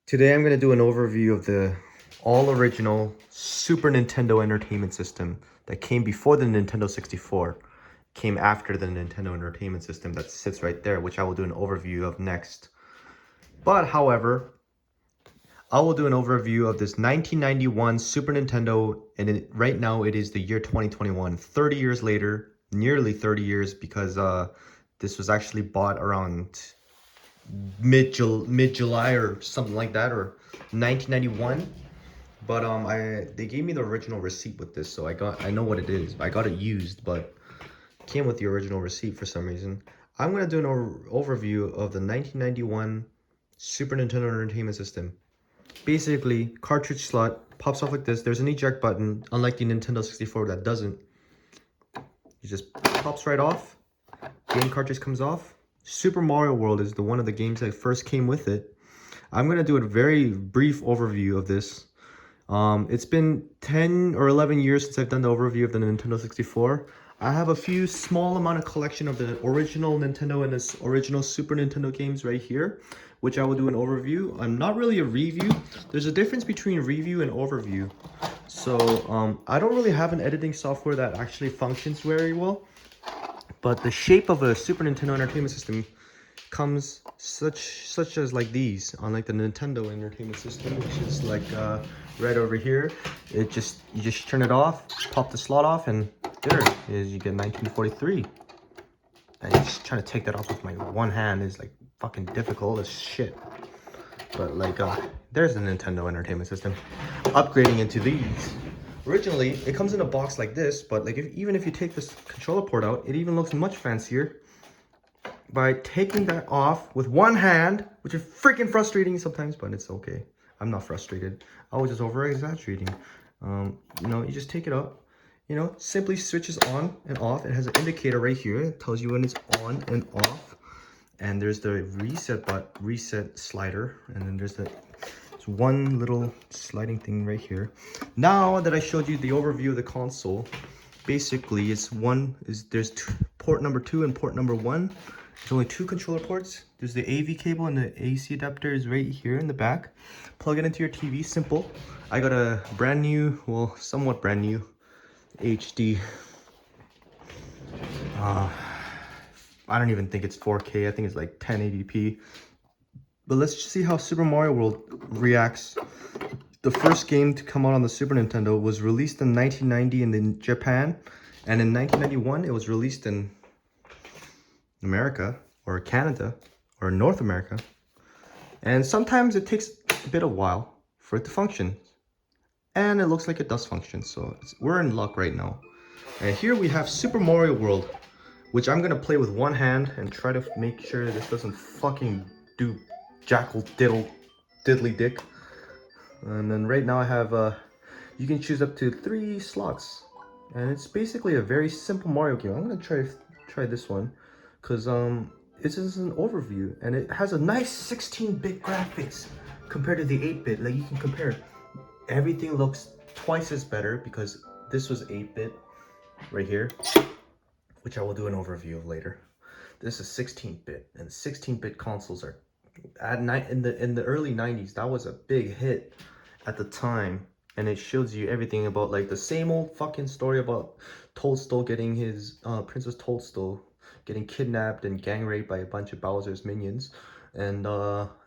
Today I'm going to do an overview of the all original Super Nintendo Entertainment System that came before the Nintendo 64, came after the Nintendo Entertainment System that sits right there, which I will do an overview of next. But however, I will do an overview of this 1991 Super Nintendo, and right now it is the year 2021, 30 years later, nearly 30 years, because this was actually bought around mid-July or something like that, or 1991. But they gave me the original receipt with this, so I know what it is. I got it used, but it came with the original receipt for some reason. I'm gonna do an overview of the 1991 Super Nintendo Entertainment System. Basically, cartridge slot pops off like this. There's an eject button, unlike the Nintendo 64 that doesn't. It just pops right off. Game cartridge comes off. Super Mario World is one of the games that first came with it. I'm gonna do a very brief overview of this. It's been 10 or 11 years since I've done the overview of the Nintendo 64. I have a few small amount of collection of the original Nintendo and the original Super Nintendo games right here, which I will do an overview. I'm not really a review. There's a difference between review and overview. So I don't really have an editing software that actually functions very well, but the shape of a Super Nintendo Entertainment System comes such as like these, unlike the Nintendo Entertainment System, which is like right over here. You just turn it off, pop the slot off, and there is, you get 1943. And just trying to take that off with my one hand is like fucking difficult as shit. But like there's the Nintendo Entertainment System. Upgrading into these. Originally, it comes in a box like this, but like even if you take this controller port out, it even looks much fancier by taking that off with one hand, which is freaking frustrating sometimes, but it's okay. I'm not frustrated. I was just over exaggerating. You just take it out. Simply switches on and off. It has an indicator right here. It tells you when it's on and off. And there's the reset slider, and then there's one little sliding thing right here. Now that I showed you the overview of the console, basically there's port number 2 and port number 1. There's only 2 controller ports. There's the AV cable and the AC adapter is right here in the back. Plug it into your TV, simple. I got a brand new, well, somewhat brand new HD. I don't even think it's 4K. I think it's like 1080p. But let's just see how Super Mario World reacts. The first game to come out on the Super Nintendo was released in 1990 in Japan, and in 1991 it was released in America or Canada or North America. And sometimes it takes a bit of while for it to function. And it looks like it does function, so we're in luck right now. And here we have Super Mario World, which I'm gonna play with one hand and try to make sure this doesn't fucking do jackal diddly dick. And then right now I have you can choose up to 3 slots, and it's basically a very simple Mario game. I'm gonna try this one because it's just an overview, and it has a nice 16-bit graphics compared to the 8-bit. Like, you can compare, everything looks twice as better because this was 8-bit right here, which I will do an overview of later. This is 16-bit, and 16-bit consoles are in the early 90s. That was a big hit at the time, and it shows you everything about like the same old fucking story about Toadstool getting his Princess Toadstool getting kidnapped and gang raped by a bunch of Bowser's minions. And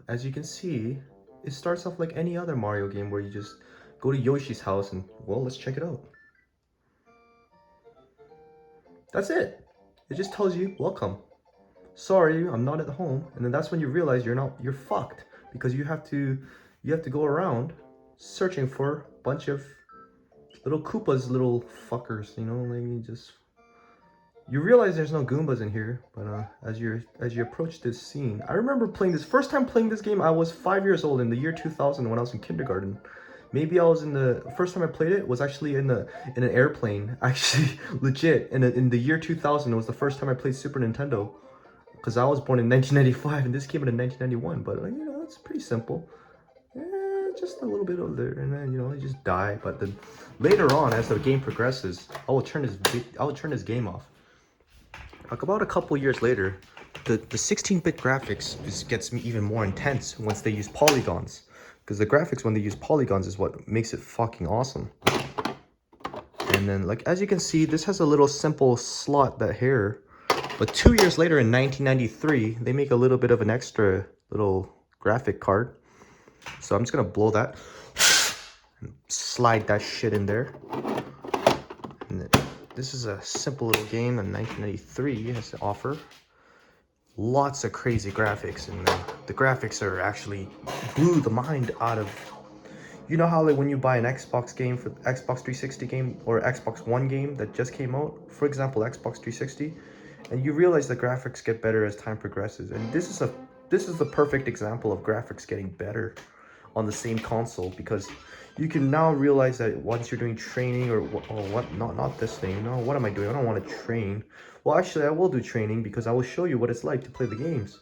as you can see, it starts off like any other Mario game where you just go to Yoshi's house and, well, let's check it out. That's it. It just tells you, welcome. Sorry, I'm not at home. And then that's when you realize you're fucked, because you have to go around searching for a bunch of little Koopas, little fuckers, you realize there's no Goombas in here, but as you approach this scene, I remember playing this first time playing this game. I was 5 years old in the year 2000 when I was in kindergarten. Maybe I was in the first time I played it was actually in an airplane, actually legit. In the year 2000, it was the first time I played Super Nintendo, because I was born in 1995 and this came out in 1991. But it's pretty simple. Just a little bit over there, and then you just die. But then later on, as the game progresses, I will turn this game off. Like about a couple years later, the 16-bit graphics gets me even more intense once they use polygons. Because the graphics when they use polygons is what makes it fucking awesome. And then, like, as you can see, this has a little simple slot that here. But 2 years later in 1993, they make a little bit of an extra little graphic card. So I'm just gonna blow that and slide that shit in there. And then, this is a simple little game that 1993 has to offer. Lots of crazy graphics, and the graphics are actually blew the mind out of. You know how like when you buy an Xbox game for Xbox 360 game or Xbox One game that just came out, for example Xbox 360, and you realize the graphics get better as time progresses, and this is the perfect example of graphics getting better on the same console, because you can now realize that once you're doing training or what not this thing. No, what am I doing? I don't want to train. Well, actually, I will do training because I will show you what it's like to play the games.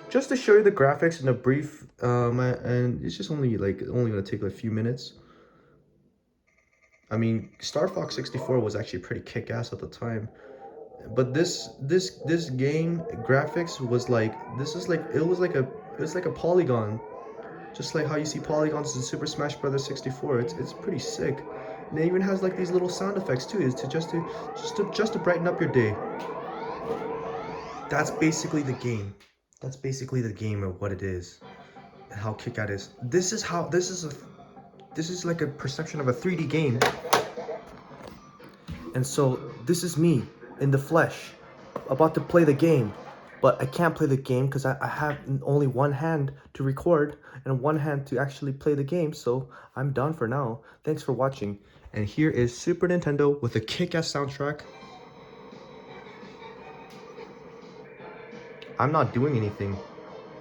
Just to show you the graphics in a brief, and it's just only gonna take a few minutes. I mean, Star Fox 64 was actually pretty kick-ass at the time, but this game graphics was like it was like a polygon, just like how you see polygons in Super Smash Bros. 64. It's pretty sick, and it even has like these little sound effects too, is to just to brighten up your day. That's basically the game. That's basically the game of what it is, and how kick-ass it is. This is like a perception of a 3D game. And so this is me in the flesh, about to play the game. But I can't play the game because I have only one hand to record and one hand to actually play the game. So I'm done for now. Thanks for watching. And here is Super Nintendo with a kick-ass soundtrack. I'm not doing anything,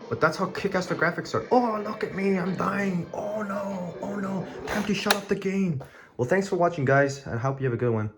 but that's how kick-ass the graphics are. Oh, look at me, I'm dying. Oh no, time to shut up the game. Well, thanks for watching, guys, and I hope you have a good one.